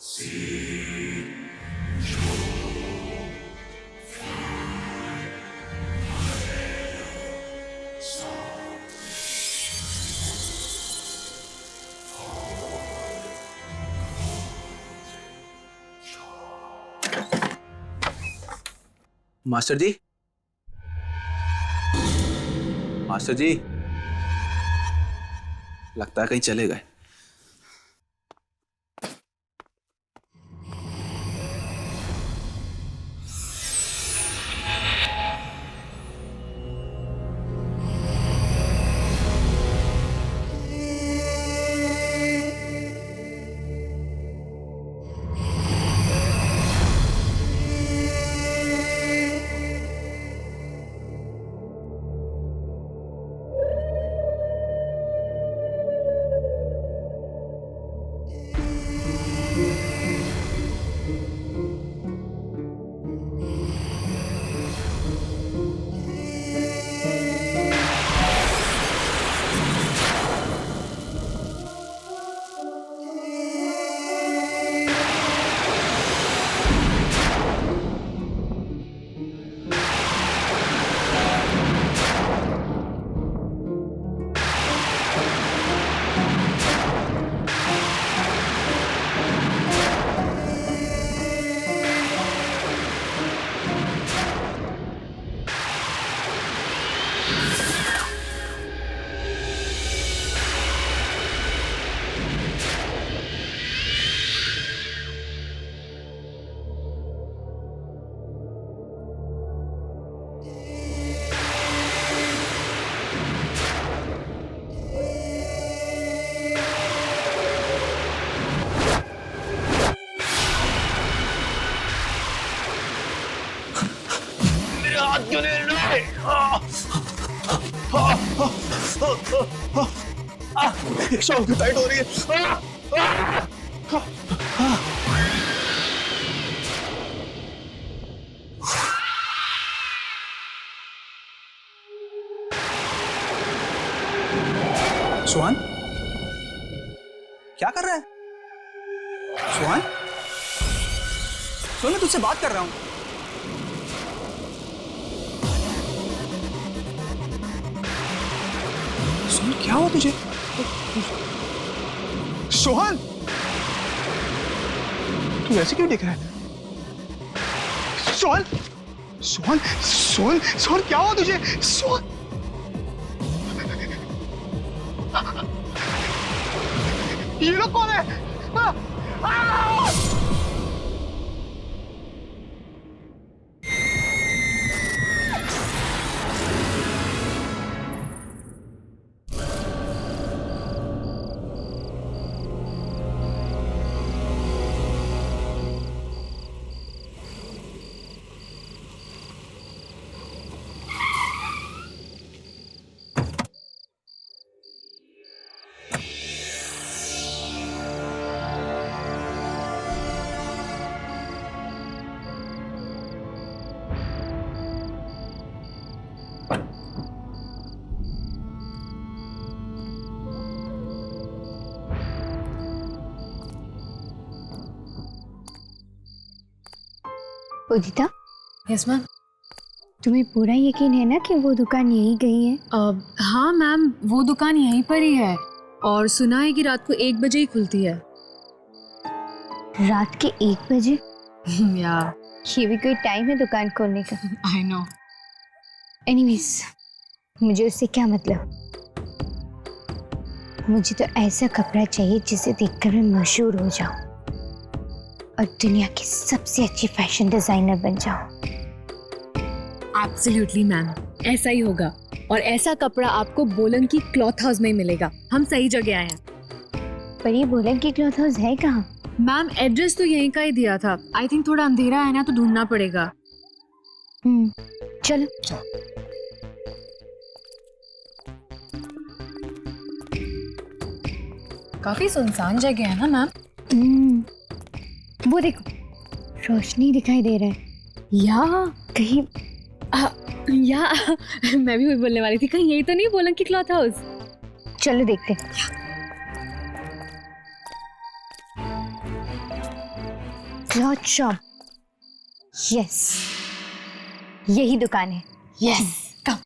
Master जी, master जी, लगता है कहीं चले गए। शॉक टाइट हो रही है। सुहान, क्या कर रहा है? सुहान, सुन, मैं तुझसे बात कर रहा हूं। सुन, क्या हुआ तुझे? सोहन, तू ऐसे क्यों दिख रहा है? सोहन, सोहन, सोहन, सोहन, क्या हुआ तुझे? सोहन, ये लोग कौन है? उदिता, यस मैम। तुम्हें पूरा यकीन है ना कि वो दुकान यहीं गई है? हाँ मैम, वो दुकान यहीं पर ही है और सुना है कि रात को 1 बजे ही खुलती है। रात के 1 बजे? या ये भी कोई टाइम है दुकान खोलने का? I know. एनीवेज, मुझे उससे क्या मतलब? मुझे तो ऐसा कपड़ा चाहिए जिसे देखकर मैं मशहूर हो जाऊं और दुनिया की सबसे अच्छी फैशन डिजाइनर बन जाऊं। एब्सोल्युटली मैम, ऐसा ही होगा और ऐसा कपड़ा आपको बोलन की क्लॉथ हाउस में ही मिलेगा। हम सही जगह आए हैं। पर ये बोलन की क्लॉथ हाउस है कहाँ? मैम, एड्रेस तो यहीं का ही दिया था। आई थिंक थोड़ा अंधेरा है ना, तो ढूंढना पड़ेगा। चलो। काफी सुनसान जगह है ना मैम? वो देखो, रोशनी दिखाई दे रहा है। या कहीं या मैं भी वही बोलने वाली थी, कहीं यही तो नहीं बोलन की क्लॉथ हाउस? चलो देखते हैं। क्लॉथ शॉप, यस, यही दुकान है। यस, कम।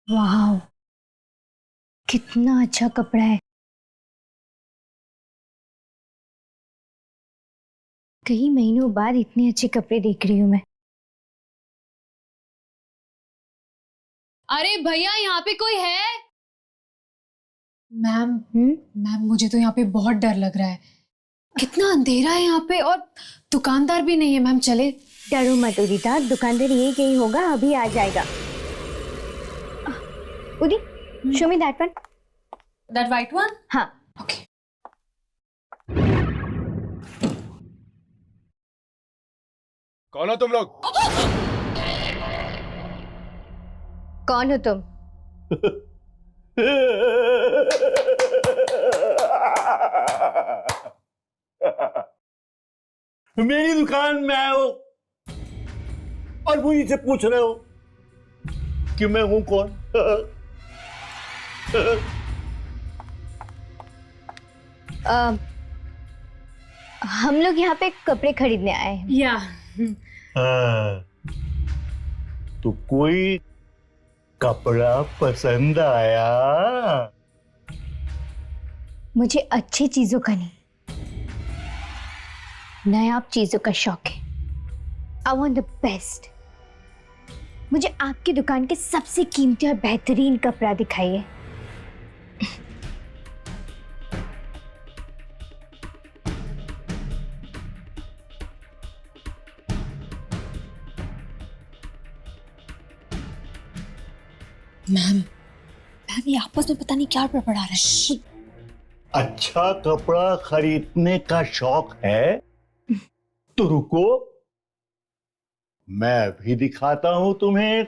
वाह, कितना अच्छा कपड़ा है। कई महीनों बाद इतने अच्छे कपड़े देख रही हूँ मैं। अरे भैया, यहाँ पे कोई है? मैम, हम्म, मैम मुझे तो यहाँ पे बहुत डर लग रहा है। कितना अंधेरा है यहाँ पे और दुकानदार भी नहीं है। मैम चले? डरो मत उदिता, दुकानदार ये कहीं होगा, अभी आ जाएगा। उदी, show me that one. That white one? हाँ। ओके। कौन हो तुम लोग? कौन हो तुम? मेरी दुकान में आए हो और मुझे से पूछ रहे हो कि मैं हूं कौन? हम लोग यहाँ पे कपड़े खरीदने आए हैं। या तो कोई कपड़ा पसंद आया? मुझे अच्छी चीजों का नहीं, नायाब चीजों का शौक है। I want the best. मुझे आपकी दुकान के सबसे कीमती और बेहतरीन कपड़ा दिखाइए। मैम, मैम ये आपस में पता नहीं क्या बड़बड़ा रहे हैं। अच्छा कपड़ा खरीदने का शौक है तो रुको, मैं भी दिखाता हूं तुम्हें।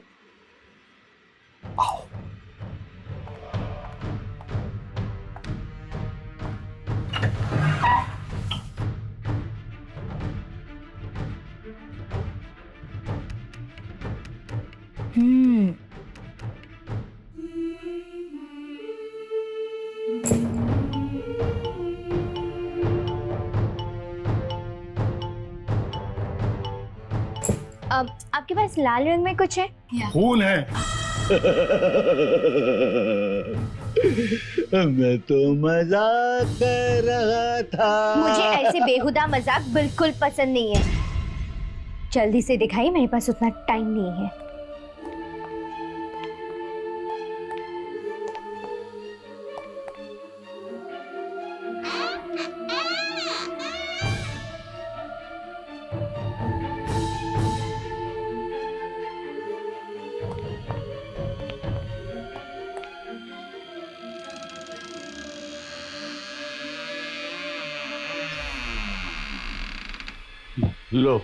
आओ। हम्म, अब आपके पास लाल रंग में कुछ है? खून है। मैं तो मजाक कर रहा था। मुझे ऐसे बेहुदा मजाक बिल्कुल पसंद नहीं है। जल्दी से दिखाइए, मेरे पास उतना टाइम नहीं है। लो।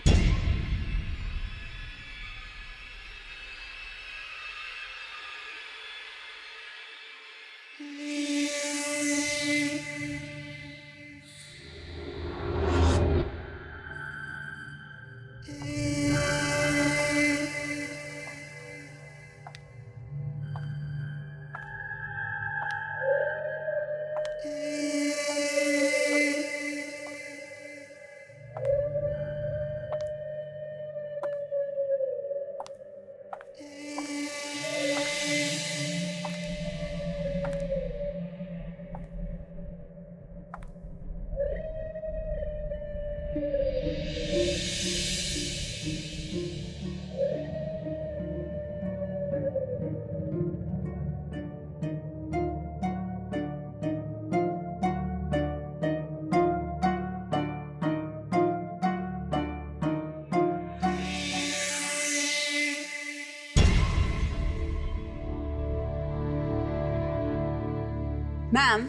मैम,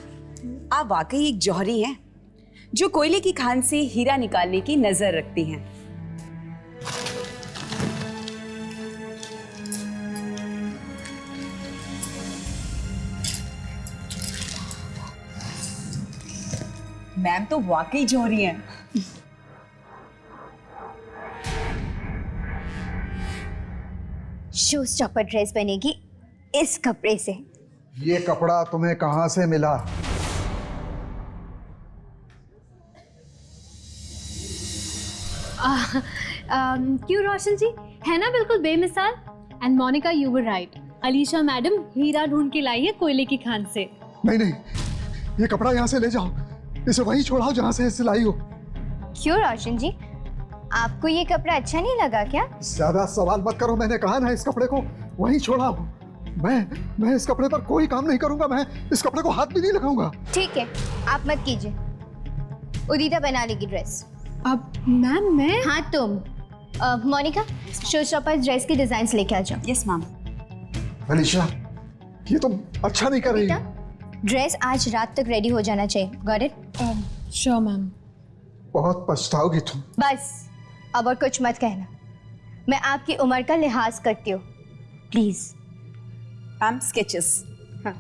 आप वाकई एक जौहरी हैं जो कोयले की खान से हीरा निकालने की नजर रखती हैं। मैम तो वाकई जौहरी हैं। शो स्टॉपर ड्रेस बनेगी इस कपड़े से। ये कपड़ा तुम्हें कहाँ से मिला? क्यों रोशन जी, है ना बिल्कुल बेमिसाल। And Monica, you were right, Alisha madam हीरा ढूंढ के लाई है कोयले की खान से। नहीं नहीं, ये कपड़ा यहाँ से ले जाओ, इसे वहीं छोड़ाओ जहाँ से इसे लाई हो। क्यों रोशन जी, आपको ये कपड़ा अच्छा नहीं लगा क्या? ज्यादा सवाल मत करो, मैंने कहा ना इस कपड़े को वहीं छोड़ाओ। मैं इस कपड़े पर कोई काम नहीं करूंगा, मैं इस कपड़े को हाथ भी नहीं लगाऊंगा। ठीक है, आप मत कीजिए, उदिता बना लेगी ड्रेस। अब मैम मैं? हाँ तुम। मोनिका, शो स्टॉपर ड्रेस की डिजाइन्स लेके आ जाओ। Yes ma'am. अलीशा, ये तुम अच्छा नहीं कर रही। ड्रेस आज रात तक रेडी हो जाना चाहिए। Got it? Sure ma'am. बहुत पछताओगी तुम। बस अब और कुछ मत कहना, मैं आपकी उम्र का लिहाज करती हूँ। प्लीज। Ma'am sketches. हाँ।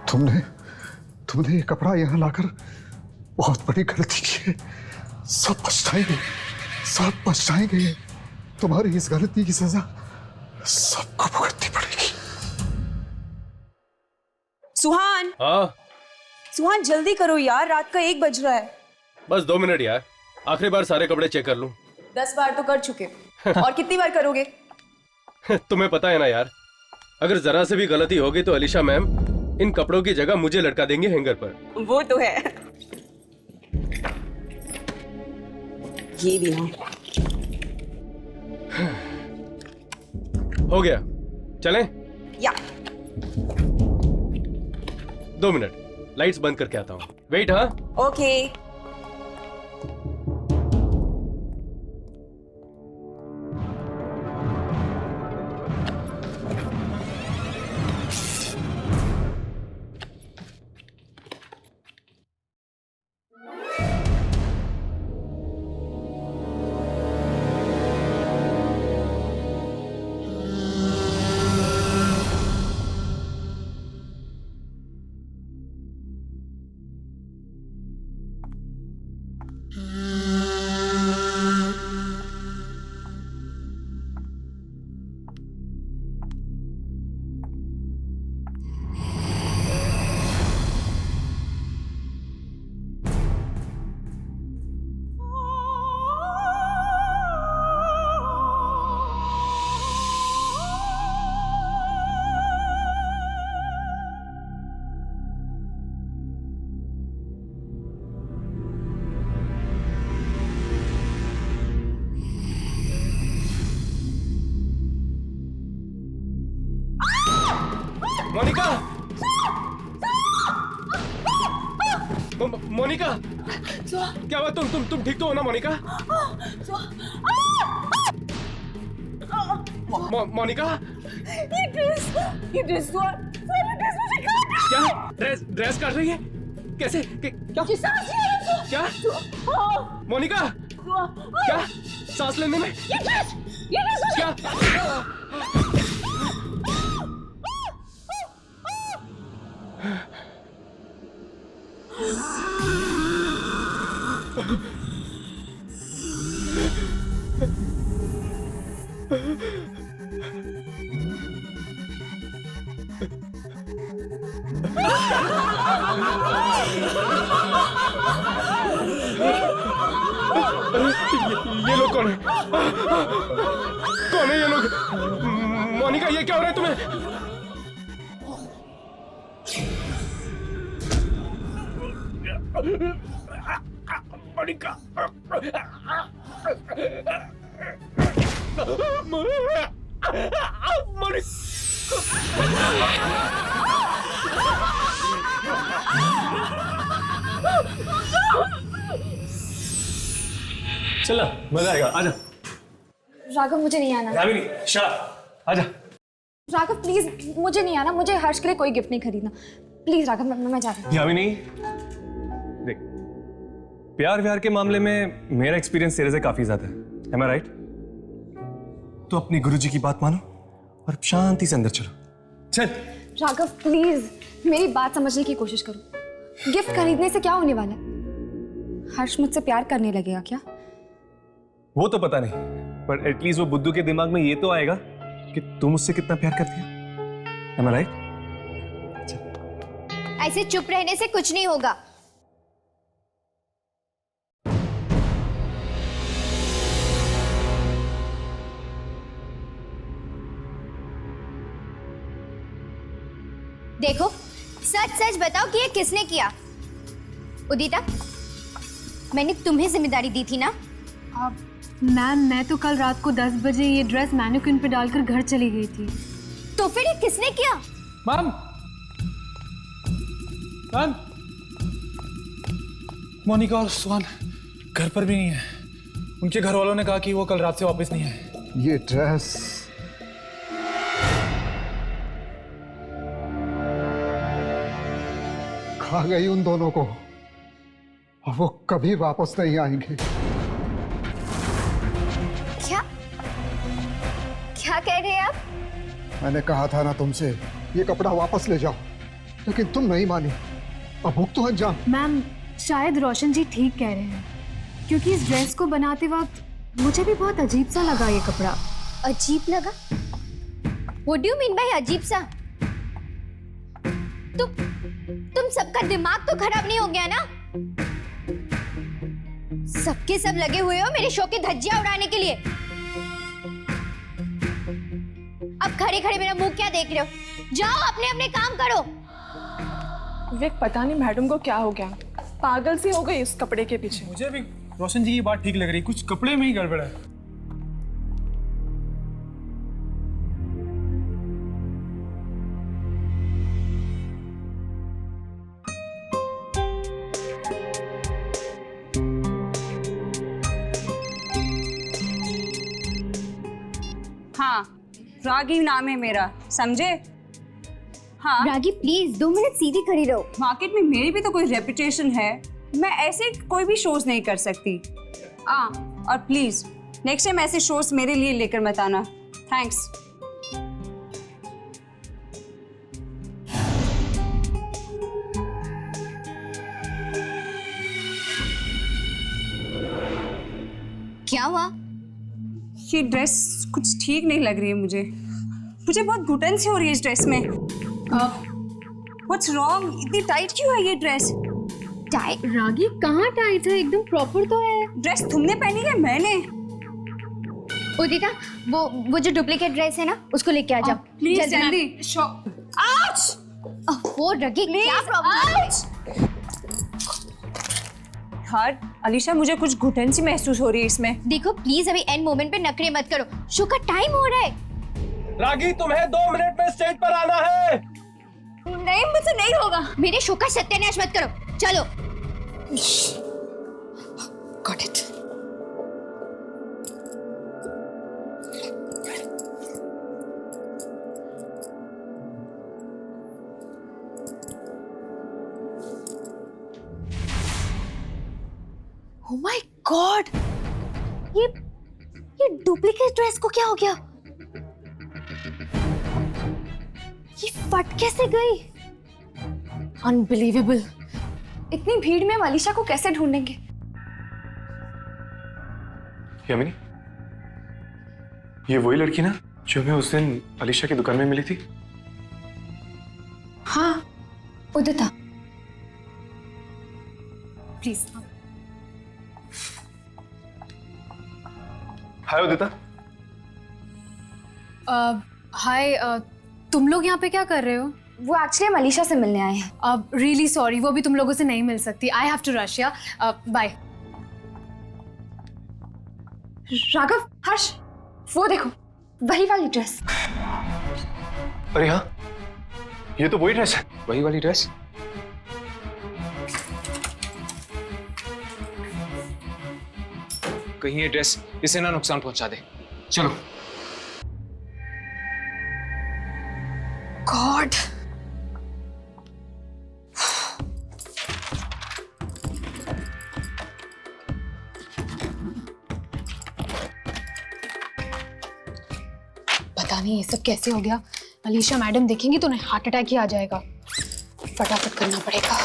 तुमने ये कपड़ा यहाँ लाकर बहुत बड़ी गलती की है। सब पछताएंगे। तुम्हारी इस गलती की सजा सबको भुगतनी पड़ेगी। सुहान, हाँ सुहान जल्दी करो यार, रात का 1 बज रहा है। बस 2 मिनट यार, आखिरी बार सारे कपड़े चेक कर लूं। 10 बार तो कर चुके और कितनी बार करोगे? तुम्हें पता है ना यार, अगर जरा से भी गलती होगी तो अलीशा मैम इन कपड़ों की जगह मुझे लटका देंगे हैंगर पर। वो तो है। ये भी ना। हो गया, चलें? या 2 मिनट, लाइट्स बंद करके आता हूँ। वेट। हाँ ओके। मोनिका, मोनिका, क्या हुआ? तुम ठीक तो हो ना मोनिका? मोनिका, ये ड्रेस मुझे क्या ड्रेस काट रही है? कैसे? क्या मोनिका, क्या सांस लेने में? क्या? ये लोग कौन है? कौन है ये लोग? मोनिका, ये क्या हो रहा है तुम्हें? मोनिका, चल ना, मजा आएगा। आजा राघव, मुझे नहीं आना। यामिनी, शट, आजा। राघव प्लीज, मुझे नहीं आना। मुझे हर्ष के लिए कोई गिफ्ट नहीं खरीदना। प्लीज राघव, मैं जा रही हूँ। यामिनी, देख, प्यार व्यार के मामले में मेरा एक्सपीरियंस तेरे से काफी ज्यादा है। Am I right? तो अपनी गुरुजी की बात मानो और शांति से अंदर चलो। चल। राघव प्लीज, मेरी बात समझने की कोशिश करो। गिफ्ट खरीदने से क्या होने वाला है? हर्ष मुझसे प्यार करने लगेगा क्या? वो तो पता नहीं, पर एटलीस्ट वो बुद्धू के दिमाग में ये तो आएगा कि तुम उससे कितना प्यार करती हो। Am I right? ऐसे चुप रहने से कुछ नहीं होगा। देखो, सच सच बताओ कि ये किसने किया? उदिता, मैंने तुम्हें जिम्मेदारी दी थी ना? मैम, मैं तो कल रात को 10 बजे ये ड्रेस मैनिक्विन पे डालकर घर चली गई थी। तो फिर ये किसने किया? मैम, मैम, मोनिका और सुहान घर पर भी नहीं है। उनके घर वालों ने कहा कि वो कल रात से वापस नहीं आए। ये ड्रेस खा गई उन दोनों को और वो कभी वापस नहीं आएंगे। क्या क्या कह रहे हैं आप? मैंने कहा था ना तुमसे ये कपड़ा वापस ले जाओ, लेकिन तुम नहीं मानी। अब भुगतो अंजाम। मैम, शायद रोशन जी ठीक कह रहे हैं, क्योंकि इस ड्रेस को बनाते वक्त मुझे भी बहुत अजीब सा लगा ये कपड़ा। अजीब लगा? What do you mean by अजीब सा? तुम सबका दिमाग तो खराब नहीं हो गया ना? सबके सब लगे हुए हो मेरे शो की धज्जियां उड़ाने के लिए। अब खड़े खड़े मेरा मुंह क्या देख रहे हो? जाओ अपने अपने काम करो। विवेक, पता नहीं मैडम को क्या हो गया, पागल सी हो गई इस कपड़े के पीछे। मुझे भी रोशन जी की बात ठीक लग रही, कुछ कपड़े में ही गड़बड़ है। हाँ, रागी नाम है मेरा, समझे? हाँ रागी, प्लीज 2 मिनट सीधी खड़ी रहो। मार्केट में मेरी भी तो कोई रेपुटेशन है, मैं ऐसे कोई भी शोज नहीं कर सकती। और प्लीज नेक्स्ट टाइम ऐसे शोज मेरे लिए लेकर मत आना। थैंक्स। क्या हुआ? ये ड्रेस कुछ ठीक नहीं लग रही है मुझे बहुत घुटन सी हो रही है इस ड्रेस में। What's wrong? इतनी टाइट क्यों है ये ड्रेस? टाइट? रागी, कहाँ टाइट है? एकदम प्रॉपर तो है। ड्रेस तुमने पहनी है? मैंने? उदिता, वो जो डुप्लीकेट ड्रेस है ना, उसको लेके आ जाओ प्लीज जल्दी। आउच! वो रगी, क्या प्रॉब्लम है? यार अलीशा, मुझे कुछ घुटन सी महसूस हो रही है इसमें। देखो प्लीज, अभी एंड मोमेंट पे नखरे मत करो, शो का टाइम हो रहा है। रागी, तुम्हें 2 मिनट में स्टेज पर आना है। नहीं, मुझसे नहीं होगा। मेरे शो का सत्यानाश मत करो, चलो। Got it. Oh my God! ये डुप्लीकेट ड्रेस को क्या हो गया? ये फट कैसे गई? अनबिलीवेबल। इतनी भीड़ में हम अलीशा को कैसे ढूंढेंगे? यामिनी, ये वही लड़की ना जो हमें उस दिन अलीशा की दुकान में मिली थी? हाँ, उदिता। प्लीज। हाय उदिता। हाय, तुम लोग यहाँ पे क्या कर रहे हो? वो एक्चुअली हम अलीशा से मिलने आए हैं। रियली सॉरी, वो भी तुम लोगों से नहीं मिल सकती। आई हैव टू रश, या बाय। राघव, हर्ष, वो देखो, वही वाली ड्रेस। अरे हाँ, ये तो वही ड्रेस है। वही वाली ड्रेस। कहीं ये ड्रेस इसे ना नुकसान पहुंचा दे। चलो। गॉड, पता नहीं ये सब कैसे हो गया। अलीशा मैडम देखेंगी तो उन्हें हार्ट अटैक ही आ जाएगा। फटाफट करना पड़ेगा।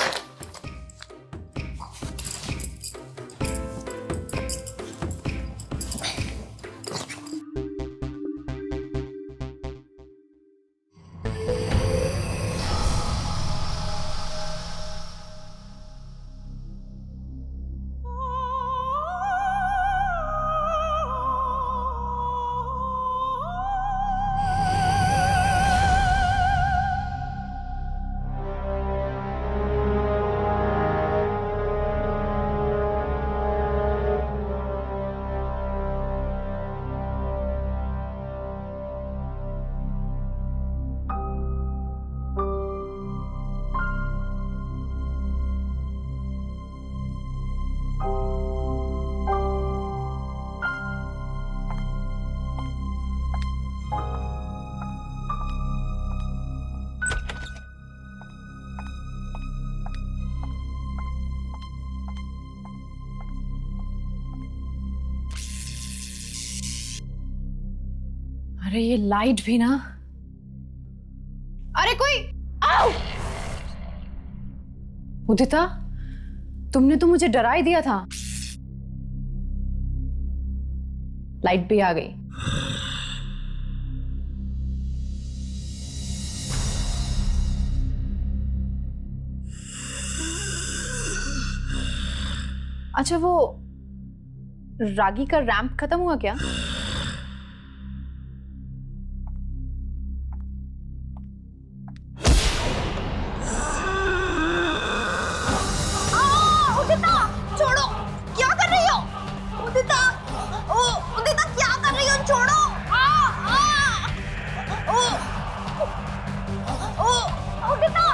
अरे ये लाइट भी ना। अरे कोई आओ। उदिता, तुमने तो मुझे डरा ही दिया था। लाइट भी आ गई। अच्छा, वो रागी का रैंप खत्म हुआ क्या? उदिता, छोड़ो, क्या कर रही हो? उदिता, उदिता क्या कर रही हो? छोड़ो। उदिता,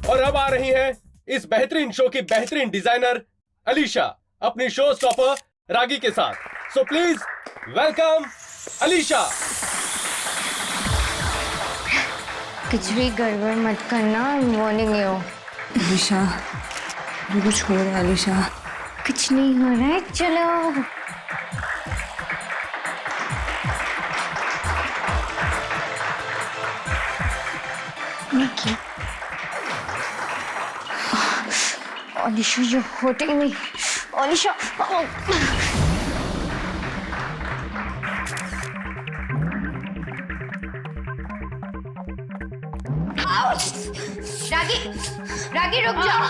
और अब आ रही हैं इस बेहतरीन शो की बेहतरीन डिजाइनर अलीशा अपनी शो स्टॉपर रागी के साथ। So please welcome Alisha. कुछ भी गड़बड़ मत करना, वार्निंग यू। अलीशा, कुछ हो रहा है अलीशा? कुछ नहीं हो रहा है, चलो। Alisha, you hurting me. Alisha, रागी, रागी रुक जाओ।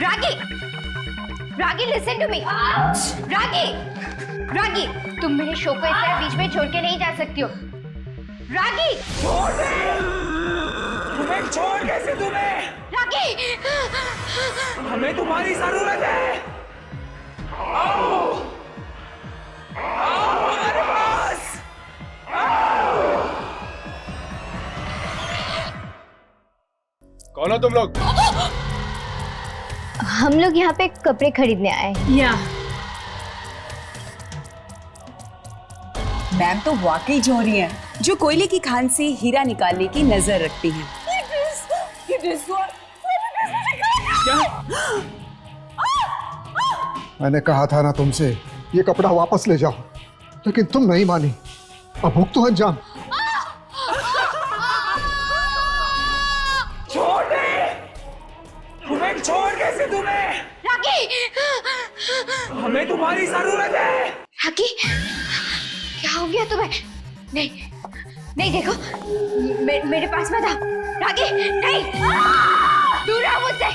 रागी, रागी लिसन टू मी। रागी, रागी, तुम मेरे शो को इस तरह बीच में छोड़ के नहीं जा सकती हो। रागी, तुम्हें छोड़ कैसे तुम्हें? रागी, हमें तुम्हारी जरूरत है। आओ, आओ हमारे पास। कौन हो तुम लोग? हम लोग यहाँ पे कपड़े खरीदने आए हैं। या मैम तो वाकई जोहरी हैं, जो कोयले की खान से हीरा निकालने की नजर रखती हैं। मैंने कहा था ना तुमसे ये कपड़ा वापस ले जाओ, लेकिन तुम नहीं मानी। अब भुगतो अंजाम। तुम्हें छोड़ कैसे तुम्हें? रागी, हमें तुम्हारी जरूरत है। रागी, क्या हो गया तुम्हें? नहीं, नहीं देखो, मेरे पास मत आओ। रागी, नहीं, दूर रहो मुझसे।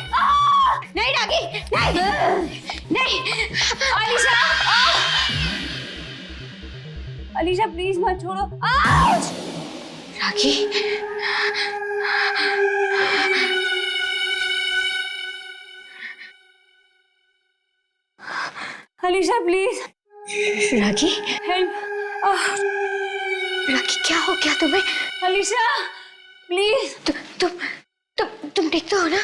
नहीं रागी, नहीं, नहीं। अलीशा, अलीशा प्लीज मत छोड़ो। रागी, अलीशा प्लीज। रागी, हेल्प। रागी, क्या हो गया तुम्हें? अलीशा प्लीज। तुम ठीक तो हो ना?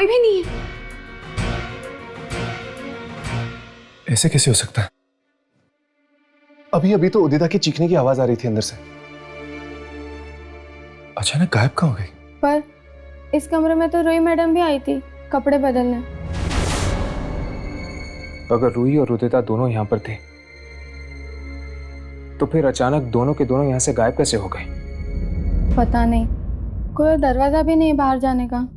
कोई भी नहीं है। ऐसे कैसे हो सकता है? अभी अभी तो उदिता की चीखने की आवाज आ रही थी अंदर से, अचानक गायब कहाँ हो गई? पर इस कमरे में तो रूही मैडम भी आई थी कपड़े बदलने। अगर रूही और उदिता दोनों यहाँ पर थे तो फिर अचानक दोनों के दोनों यहाँ से गायब कैसे हो गए? पता नहीं, कोई दरवाजा भी नहीं बाहर जाने का।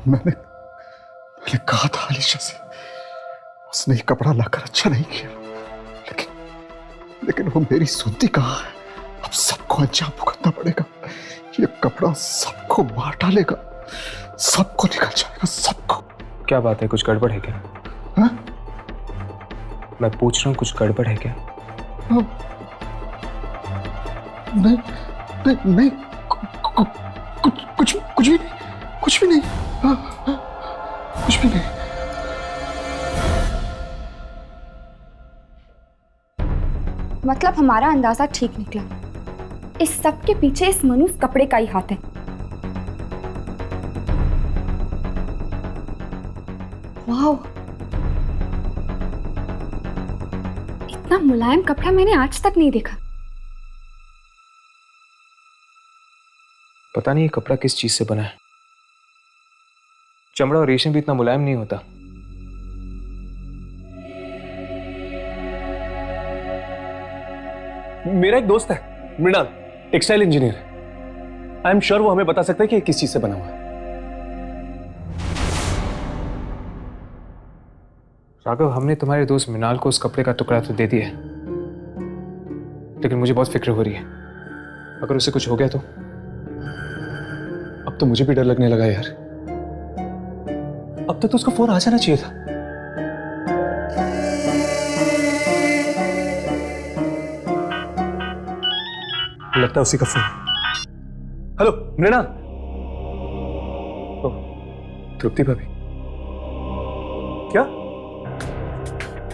मैंने कहा था अलीशा से, उसने ये कपड़ा लाकर अच्छा नहीं किया, लेकिन वो मेरी सुनती कहाँ है। अब सबको अंजाम भुगतना पड़ेगा। ये कपड़ा सबको मार डालेगा, सबको निकल जाएगा, सबको। क्या बात है, कुछ गड़बड़ है क्या? हा? मैं पूछ रहा हूँ, कुछ गड़बड़ है क्या? नहीं नहीं नहीं, कुछ भी नहीं, कुछ भी नहीं, कुछ भी नहीं। मतलब हमारा अंदाजा ठीक निकला, इस सब के पीछे इस मनुष्य कपड़े का ही हाथ है। वाह, इतना मुलायम कपड़ा मैंने आज तक नहीं देखा। पता नहीं ये कपड़ा किस चीज से बना है। चमड़ा और रेशम भी इतना मुलायम नहीं होता। मेरा एक दोस्त है Mrinal, textile engineer. I am sure वो हमें बता सकता है कि ये किस चीज से बना हुआ है। राघव, हमने तुम्हारे दोस्त मृणाल को उस कपड़े का टुकड़ा तो दे दिया है, लेकिन मुझे बहुत फिक्र हो रही है। अगर उसे कुछ हो गया तो? अब तो मुझे भी डर लगने लगा यार। अब तक तो उसका फोन आ जाना चाहिए था। लगता है उसी का फोन। हेलो मृणाल। तृप्ति भाभी। क्या?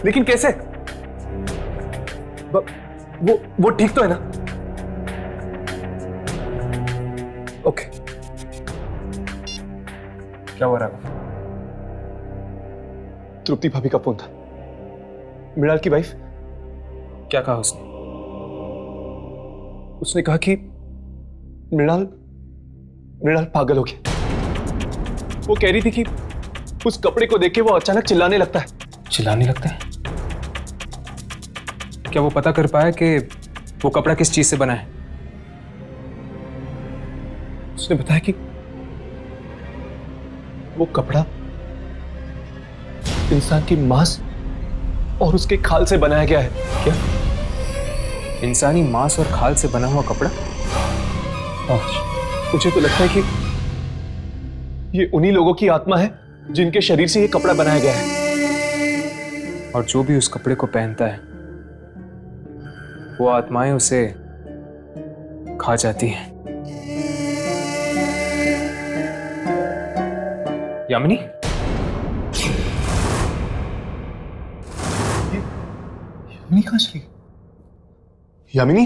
लेकिन कैसे? वो ठीक तो है ना? ओके। क्या हुआ राघव? तृप्ति भाभी का फोन था, मृणाल की वाइफ। क्या कहा उसने? उसने कहा कि मृणाल पागल हो गया। वो कह रही थी कि उस कपड़े को देख के वो अचानक चिल्लाने लगता है। चिल्लाने लगता है? क्या वो पता कर पाया कि वो कपड़ा किस चीज से बना है? उसने बताया कि वो कपड़ा इंसान की मांस और उसके खाल से बनाया गया है। क्या? इंसानी मांस और खाल से बना हुआ कपड़ा? मुझे तो लगता है कि ये उन्हीं लोगों की आत्मा है जिनके शरीर से ये कपड़ा बनाया गया है। और जो भी उस कपड़े को पहनता है वो आत्माएं उसे खा जाती हैं। यामिनी? यामिनी कहां चली? यामिनी?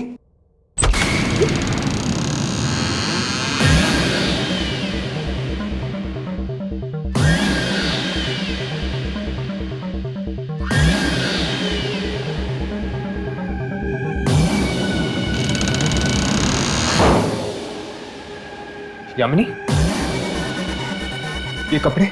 यामिनी? ये कपड़े?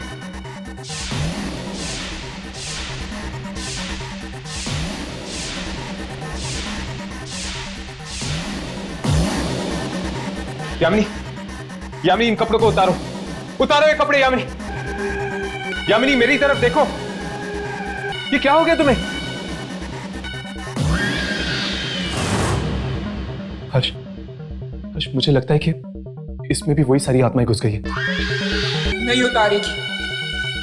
यामिनी, यामिनी इन कपड़ों को उतारो, उतारो ये कपड़े। यामिनी, यामिनी मेरी तरफ देखो। ये क्या हो गया तुम्हें? हर्ष, मुझे लगता है कि इसमें भी वही सारी आत्माएं घुस गई है। नहीं उतारेगी,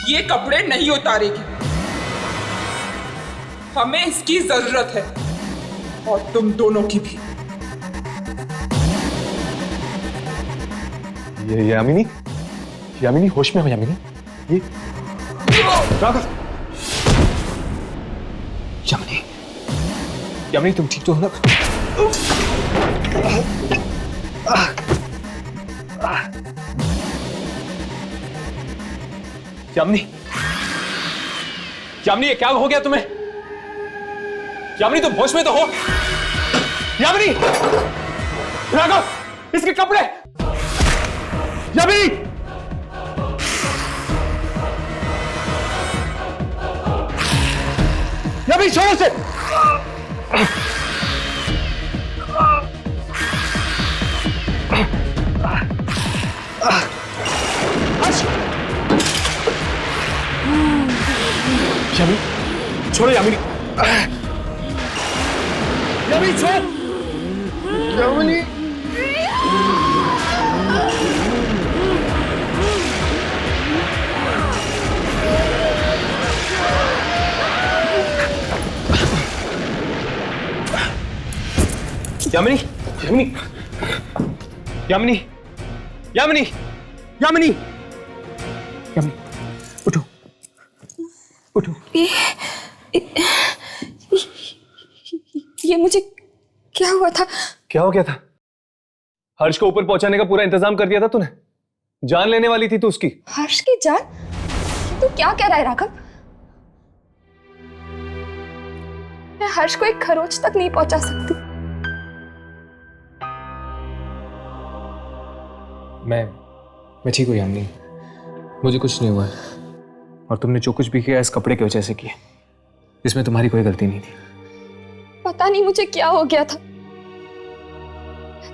ये कपड़े नहीं उतारेगी। हमें इसकी जरूरत है, और तुम दोनों की भी। ये यामिनी, यामिनी होश में हो यामिनी। ये राघव, यामिनी, यामिनी तुम ठीक तो हो ना? यामिनी, यामिनी ये क्या हो गया तुम्हें? यामिनी तुम होश में तो हो? यामिनी, राघव, इसके कपड़े। यामिनी, यामिनी छोड़ो से। यामिनी छोड़ो, यामिनी, यामिनी छोड़, यामिनी। यामिनी, यामिनी, यामिनी, यामिनी, यामिनी, यामिनी, उठो, उठो। ये मुझे क्या हुआ था? क्या हो गया था? हर्ष को ऊपर पहुंचाने का पूरा इंतजाम कर दिया था तूने। जान लेने वाली थी तू उसकी। हर्ष की जान? ये तू क्या कह रहा है राघव? मैं हर्ष को एक खरोच तक नहीं पहुंचा सकती। मैं ठीक हूँ यामिनी, मुझे कुछ नहीं हुआ है। और तुमने जो कुछ भी किया इस कपड़े की वजह से किया, इसमें तुम्हारी कोई गलती नहीं थी। पता नहीं मुझे क्या हो गया था,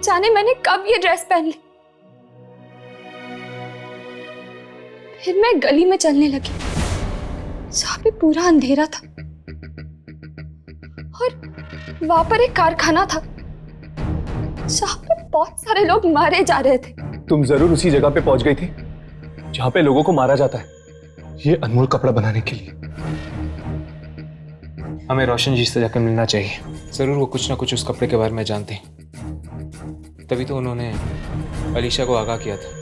जाने मैंने कब ये ड्रेस पहन ली। फिर मैं गली में चलने लगी जहाँ पे पूरा अंधेरा था, और वहां पर एक कारखाना था जहाँ पे बहुत सारे लोग मारे जा रहे थे। तुम जरूर उसी जगह पे पहुंच गई थी जहां पे लोगों को मारा जाता है, ये अनमोल कपड़ा बनाने के लिए। हमें रोशन जी से जाकर मिलना चाहिए। जरूर वो कुछ ना कुछ उस कपड़े के बारे में जानते हैं, तभी तो उन्होंने अलीशा को आगाह किया था।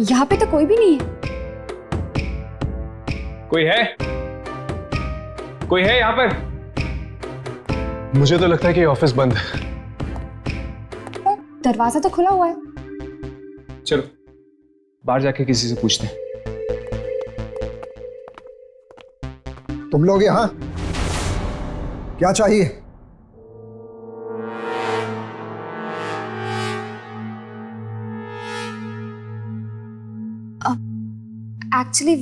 यहाँ पे तो कोई भी नहीं है। कोई है? कोई है यहाँ पर? मुझे तो लगता है कि ऑफिस बंद है। पर दरवाजा तो खुला हुआ है। चलो बाहर जाके किसी से पूछते हैं। तुम लोग यहाँ क्या चाहिए? एक्चुअली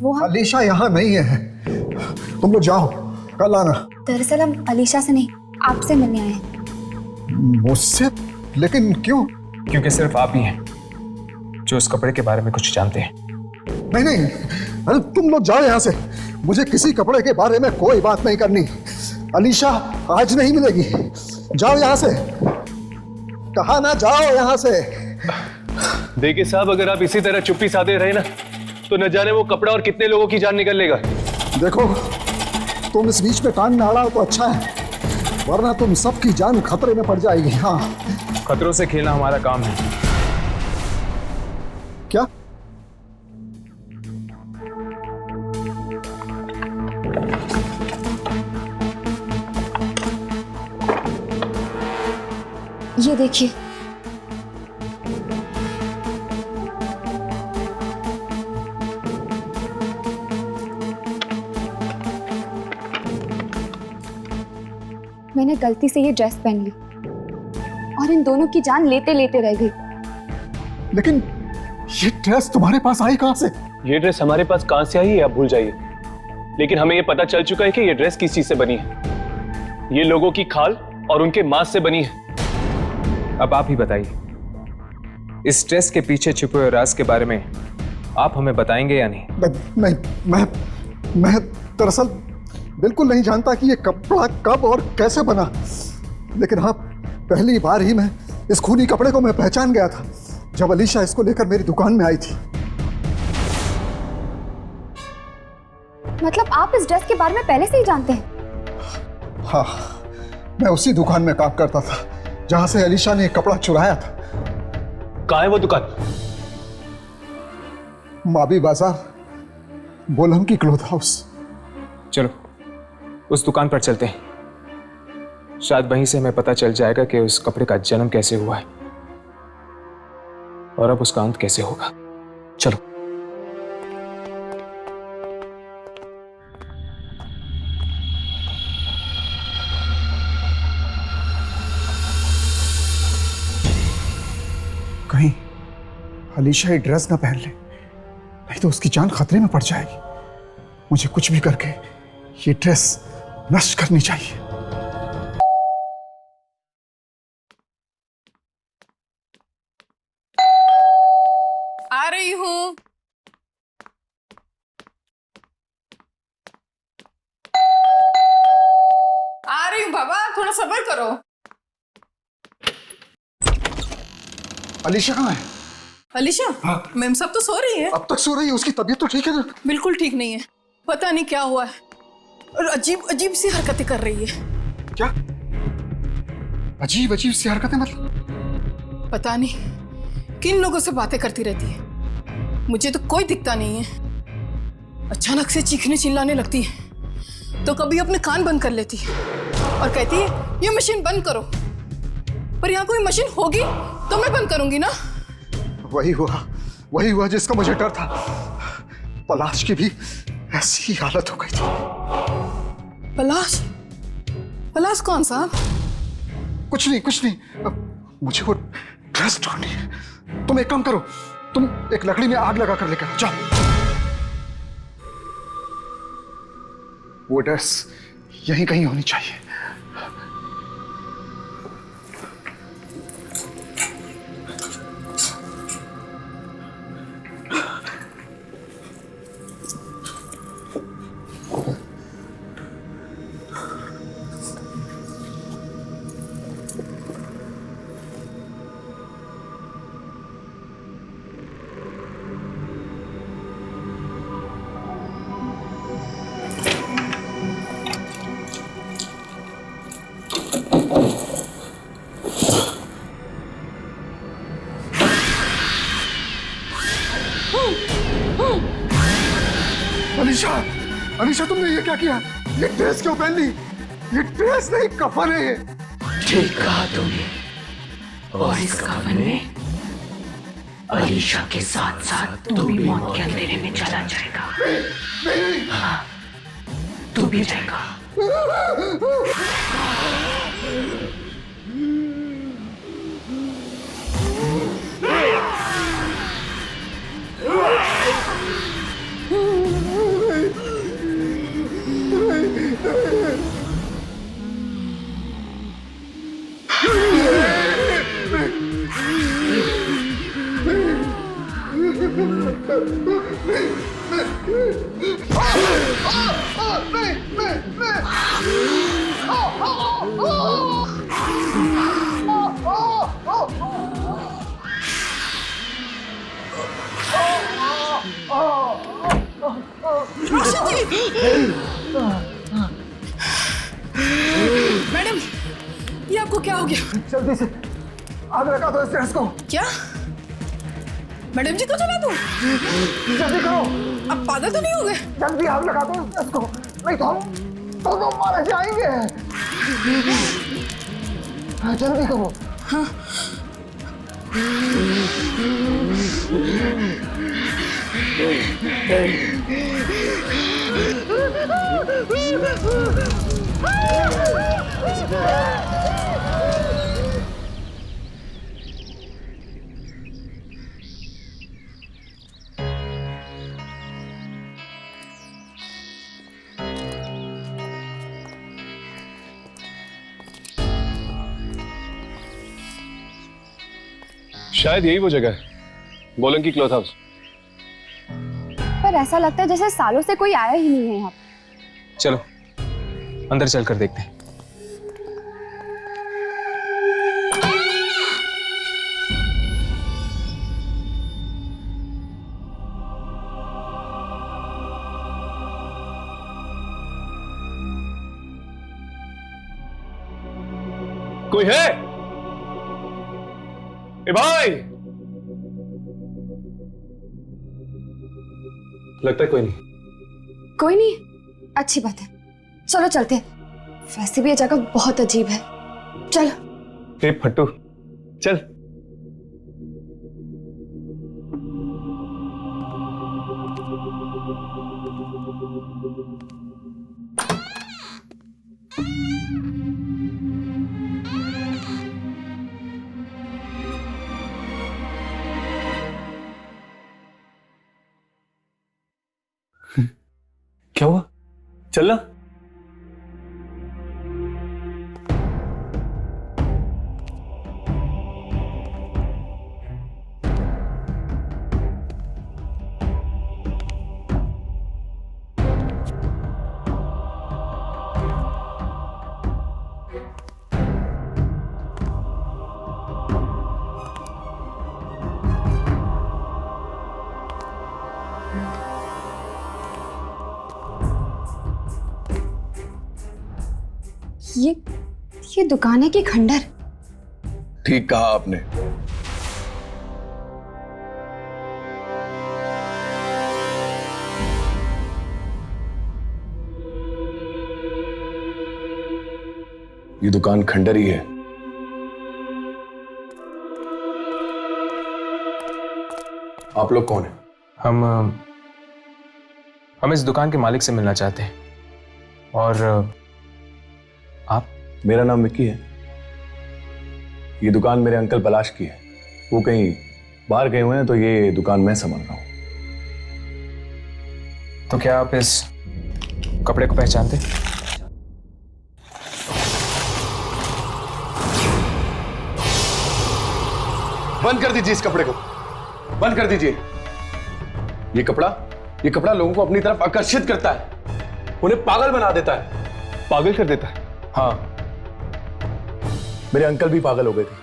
वो अलीशा यहाँ नहीं है, तुम लोग जाओ, कल आना। दरअसल हम अलीशा से नहीं, आपसे मिलने आए हैं। मुझसे? लेकिन क्यों? क्योंकि सिर्फ आप ही हैं जो उस कपड़े के बारे में कुछ जानते हैं। नहीं नहीं, अरे तुम लोग जाओ यहाँ से, मुझे किसी कपड़े के बारे में कोई बात नहीं करनी। अलीशा आज नहीं मिलेगी, जाओ यहाँ से, कहा ना जाओ यहाँ से। देखिए साहब, अगर आप इसी तरह चुप्पी साधे रहे ना तो न जाने वो कपड़ा और कितने लोगों की जान निकल लेगा। देखो तुम इस बीच में कान न अड़ाओ तो अच्छा है, वरना तुम सबकी जान खतरे में पड़ जाएगी। हाँ, खतरों से खेलना हमारा काम है। क्या? ये देखिए, मैंने गलती से ये ड्रेस पहन ली और इन दोनों की जान लेते लेते रह गई। लेकिन ये ड्रेस तुम्हारे पास आई कहां से? ये ड्रेस हमारे पास कहां से आई है आप भूल जाइए, लेकिन हमें ये पता चल चुका है कि ये ड्रेस किस चीज से बनी है। ये लोगों की खाल और उनके मांस से बनी है। अब आप ही बताइए, इस ड्रेस के पीछे छुपे हुए राज के बारे में आप हमें बताएंगे या नहीं? मैं दरअसल बिल्कुल नहीं जानता कि ये कपड़ा कब और कैसे बना, लेकिन हाँ, पहली बार ही मैं इस खूनी कपड़े को मैं पहचान गया था जब अलीशा इसको लेकर मेरी दुकान में आई थी। मतलब आप इस ड्रेस के बारे में पहले से ही जानते हैं? हाँ, मैं उसी दुकान में काम करता था जहां से अलीशा ने कपड़ा चुराया था। कहाँ है वो दुकान? माबी बाजार, बोलम की क्लोथ हाउस। चलो उस दुकान पर चलते हैं, शायद वहीं से हमें पता चल जाएगा कि उस कपड़े का जन्म कैसे हुआ है और अब उसका अंत कैसे होगा। चलो। कहीं अलीशा ये ड्रेस ना पहन ले, नहीं तो उसकी जान खतरे में पड़ जाएगी। मुझे कुछ भी करके ये ड्रेस नष्ट करनी चाहिए। आ रही हूँ। आ रही हूँ बाबा, थोड़ा सब्र करो। अलीशा कहाँ है? अलीशा? हाँ। मैम सब तो सो रही है। अब तक सो रही है? उसकी तबीयत तो ठीक है ना? बिल्कुल ठीक नहीं है, पता नहीं क्या हुआ है और अजीब अजीब सी हरकतें कर रही है। क्या अजीब अजीब सी हरकतें? मतलब पता नहीं किन लोगों से बातें करती रहती है, मुझे तो कोई दिखता नहीं है। अचानक से चीखने चिल्लाने लगती है तो कभी अपने कान बंद कर लेती है और कहती है ये मशीन बंद करो, पर यहाँ कोई मशीन होगी तो मैं बंद करूंगी ना। वही हुआ जिसका मुझे डर था। पलाश की भी ऐसी ही हालत हो गई थी। पलाश कौन सा? कुछ नहीं, अब मुझे वो ड्रेस ढूंढनी है। तुम एक काम करो, तुम एक लकड़ी में आग लगा कर लेकर आओ, जाओ। वो ड्रेस यहीं कहीं होनी चाहिए। अलीशा, तुमने ये क्या किया? ये ड्रेस क्यों पहन ली? ये ड्रेस नहीं, कफन है ये। ठीक कहा तुमने, और इस कफन में अलीशा के साथ साथ तू भी मौत के अंधेरे में चला जाएगा। नहीं। हाँ, तू भी जाएगा। मैडम, ये आपको क्या हो गया? जल्दी से आग लगा दो इस ड्रेस को। क्या? मैडम जी को जला दूं? जल्दी करो। अब पागल तो नहीं हो गए? जल्दी आग लगा दो इसको, नहीं तो हम दोनों मारे जाएंगे। जल्दी करो। हाँ। शायद यही वो जगह है, बोलन की क्लॉथ हाउस। पर ऐसा लगता है जैसे सालों से कोई आया ही नहीं है यहाँ। चलो अंदर चलकर देखते हैं। कोई है? ए भाई, लगता है कोई नहीं। कोई नहीं? अच्छी बात है, चलो चलते हैं। वैसे भी ये जगह बहुत अजीब है, चलो। ए फट्टू, चल। क्या हुआ? चलना। ये दुकान है कि खंडर? ठीक कहा आपने। ये दुकान खंडर ही है। आप लोग कौन हैं? हम इस दुकान के मालिक से मिलना चाहते हैं। और आप? मेरा नाम विक्की है। ये दुकान मेरे अंकल पलाश की है, वो कहीं बाहर गए हुए हैं, तो ये दुकान मैं संभाल रहा हूं। तो क्या आप इस कपड़े को पहचानते? बंद कर दीजिए इस कपड़े को, बंद कर दीजिए। ये कपड़ा लोगों को अपनी तरफ आकर्षित करता है, उन्हें पागल बना देता है। पागल कर देता है? हाँ, मेरे अंकल भी पागल हो गए थे।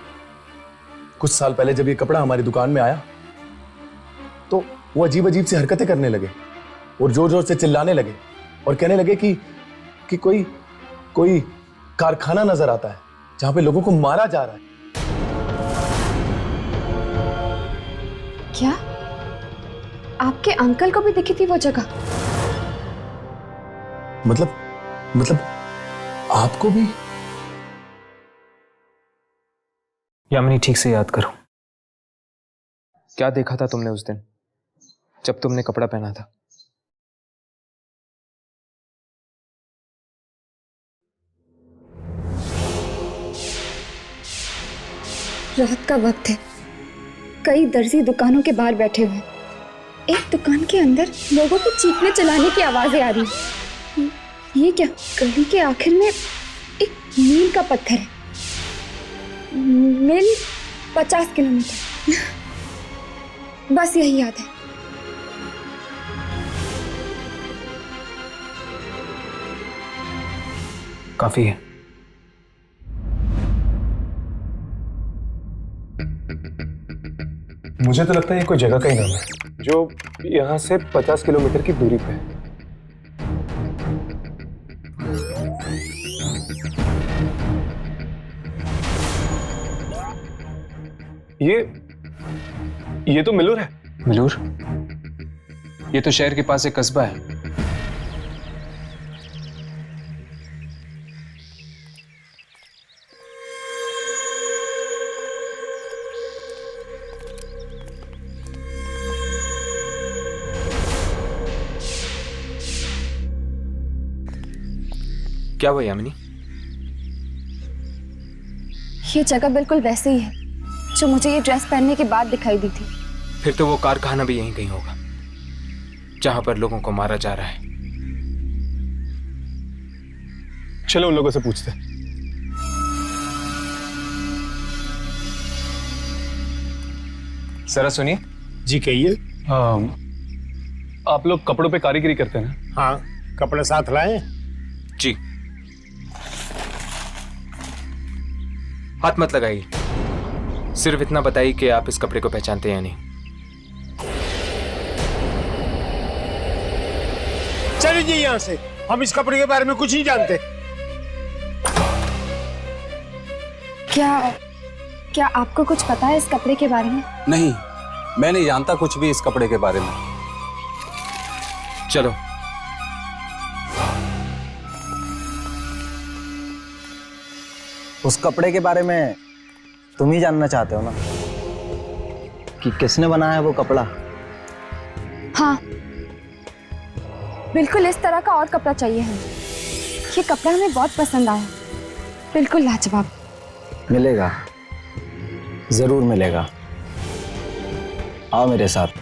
कुछ साल पहले जब ये कपड़ा हमारी दुकान में आया तो वो अजीब अजीब सी हरकतें करने लगे और जोर जोर से चिल्लाने लगे और कहने लगे कि कोई कारखाना नजर आता है जहां पे लोगों को मारा जा रहा है। क्या आपके अंकल को भी दिखी थी वो जगह? मतलब आपको भी? यामिनी, ठीक से याद करो, क्या देखा था तुमने उस दिन जब तुमने कपड़ा पहना था? रात का वक्त है, कई दर्जी दुकानों के बाहर बैठे हुए। एक दुकान के अंदर लोगों की चीखने चिल्लाने की आवाजें आ रही हैं। ये क्या? गली के आखिर में एक मील का पत्थर है। मील 50 किलोमीटर, बस यही याद है। काफी है। मुझे तो लगता है ये कोई जगह का ही नाम है जो यहां से 50 किलोमीटर की दूरी पे है। ये तो मिलोर है। मिलूर, ये तो शहर के पास एक कस्बा है। क्या हुआ यामिनी? ये जगह बिल्कुल वैसे ही है जो मुझे ये ड्रेस पहनने के बाद दिखाई दी थी। फिर तो वो कारखाना भी यहीं कहीं होगा जहां पर लोगों को मारा जा रहा है। चलो उन लोगों से पूछते हैं। जरा सुनिए। जी कहिए। आप लोग कपड़ों पे कारीगरी करते हैं ना? हाँ, कपड़े साथ लाए? जी। हाथ मत लगाइए, सिर्फ इतना बताइए कि आप इस कपड़े को पहचानते हैं या नहीं। चलिए जी यहाँ से, हम इस कपड़े के बारे में कुछ नहीं जानते। क्या आपको कुछ पता है इस कपड़े के बारे में? नहीं, मैं नहीं जानता कुछ भी इस कपड़े के बारे में। चलो। उस कपड़े के बारे में तुम ही जानना चाहते हो ना, कि किसने बनाया है वो कपड़ा? हाँ, बिल्कुल इस तरह का और कपड़ा चाहिए हमें। ये कपड़ा हमें बहुत पसंद आया, बिल्कुल लाजवाब। मिलेगा, जरूर मिलेगा। आओ मेरे साथ।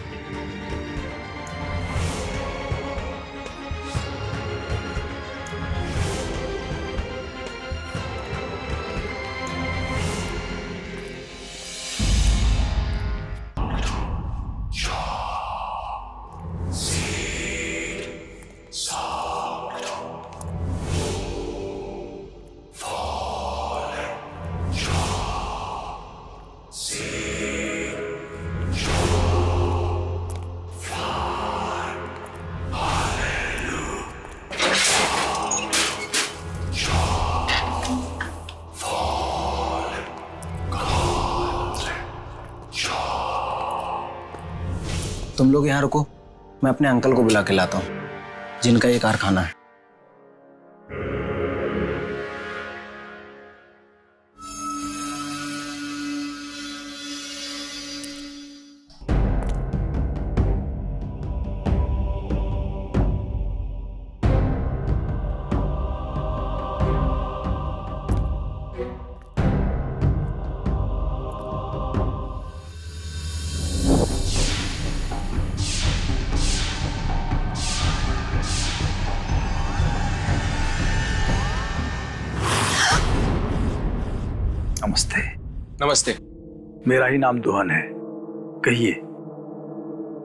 तुम लोग यहाँ रुको, मैं अपने अंकल को बुला के लाता हूँ जिनका ये कारखाना है। नमस्ते। नमस्ते। मेरा ही नाम दुहन है। कहिए,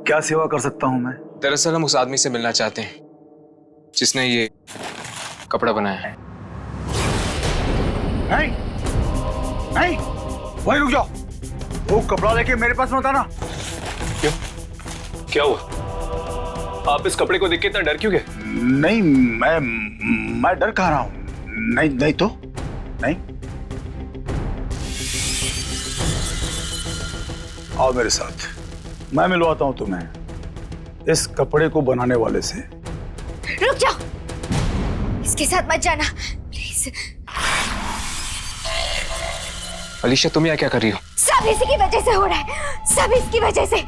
क्या सेवा कर सकता हूं मैं? दरअसल हम उस आदमी से मिलना चाहते हैं जिसने ये कपड़ा बनाया है। नहीं, नहीं, वहीं रुक जाओ। वो कपड़ा लेके मेरे पास मत आना। क्यों? क्या हुआ? आप इस कपड़े को देख के इतना डर क्यों गए? नहीं, मैं डर कहाँ रहा हूं? नहीं, नहीं तो नहीं। आओ मेरे साथ, मैं मिलवाता हूं तुम्हें इस कपड़े को बनाने वाले से। रुक जाओ, इसके साथ मत जाना प्लीज। अलीशा, तुम यहाँ क्या कर रही हो? सब इसी की वजह से हो रहा है, सब इसकी वजह से।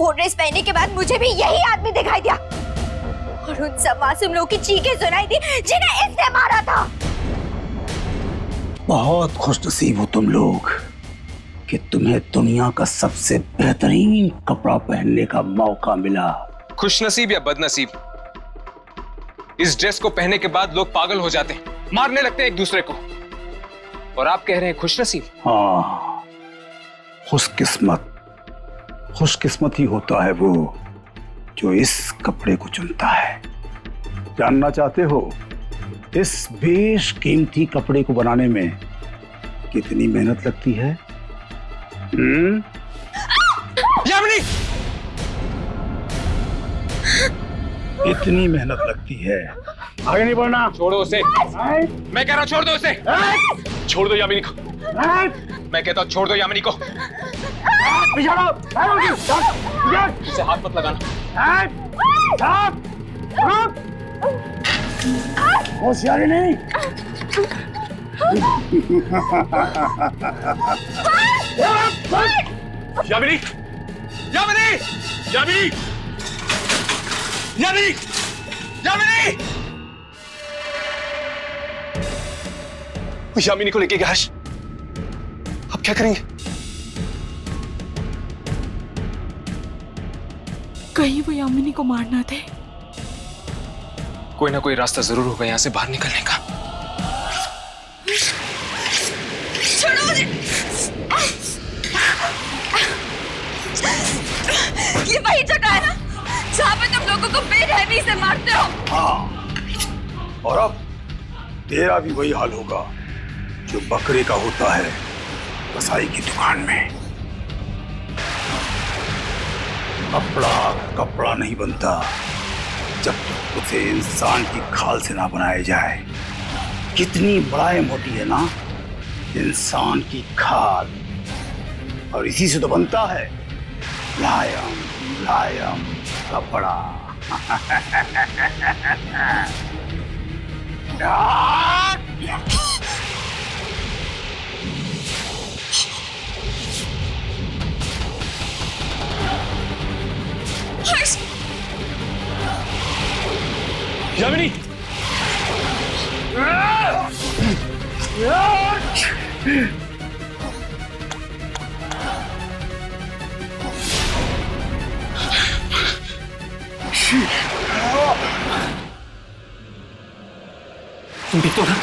वो ड्रेस पहनने के बाद मुझे भी यही आदमी दिखाई दिया और उन सब मासूम लोगों की चीखें सुनाई दी जिन्हें इसने मारा था। बहुत खुशनसीब हो तुम लोग कि तुम्हें दुनिया का सबसे बेहतरीन कपड़ा पहनने का मौका मिला। खुशनसीब या बदनसीब, इस ड्रेस को पहनने के बाद लोग पागल हो जाते हैं, मारने लगते हैं एक दूसरे को, और आप कह रहे हैं खुशनसीब? हाँ, खुशकिस्मत ही होता है वो जो इस कपड़े को चुनता है। जानना चाहते हो इस बेशकीमती कपड़े को बनाने में कितनी मेहनत लगती है? यामिनी! इतनी मेहनत लगती है। आगे नहीं बढ़ना। छोड़ो उसे। मैं कह रहा हूं छोड़ दो उसे। छोड़ दो यामिनी को। मैं कहता हूं छोड़ दो यामिनी को। इसे हाथ मत लगाना। होशियारी नहीं। यामिनी, यामिनी, यामिनी, यामिनी, यामिनी, यामिनी को लेके गया हर्ष। अब क्या करेंगे? कहीं वो यामिनी को मारना थे। कोई ना कोई रास्ता जरूर होगा यहाँ से बाहर निकलने का। छोड़ो मुझे। ये वही जगह है ना जहाँ पे तुम लोगों को बेरहमी से मारते हो। हाँ, और अब तेरा भी वही हाल होगा जो बकरे का होता है कसाई की दुकान में। कपड़ा कपड़ा नहीं बनता जब तक उसे इंसान की खाल से ना बनाया जाए। कितनी मुलायम होती है ना इंसान की खाल, और इसी से तो बनता है मुलायम मुलायम कपड़ा। यामिनी, तुम ठीक तो ना?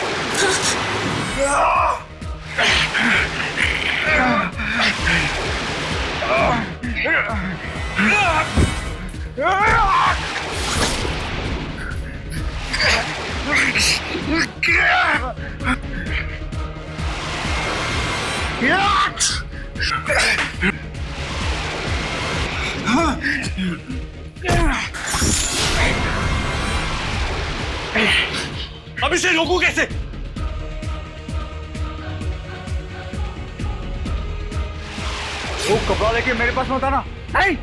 अब इसे रोकूं कैसे? वो कपड़ा लेके मेरे पास मत आना। नहीं।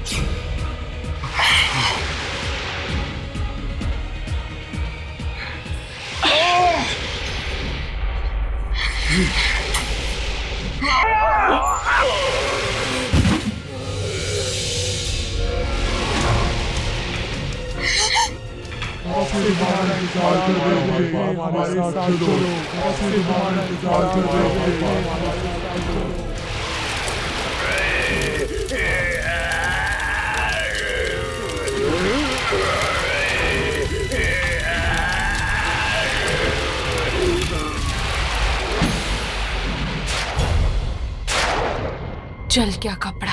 जल गया कपड़ा,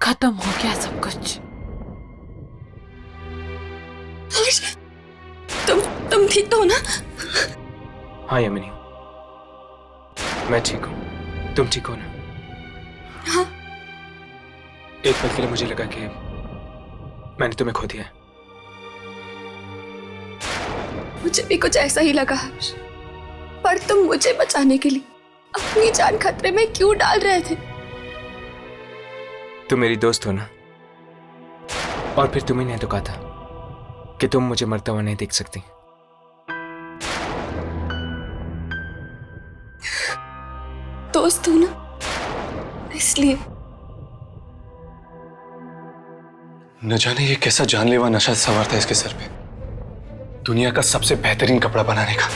खत्म हो गया सब कुछ। तुम ठीक तो हो ना? हाँ यामिनी, मैं ठीक हूँ। तुम ठीक हो ना? हाँ। एक पल के लिए मुझे लगा कि मैंने तुम्हें खो दिया है। मुझे भी कुछ ऐसा ही लगा, पर तुम मुझे बचाने के लिए अपनी जान खतरे में क्यों डाल रहे थे? तुम मेरी दोस्त हो ना, और फिर तुम्ही ने तो कहा था कि तुम मुझे मरता हुआ नहीं देख सकती। दोस्त हो ना, इसलिए। न जाने ये कैसा जानलेवा नशा सवार था इसके सर पे, दुनिया का सबसे बेहतरीन कपड़ा बनाने का।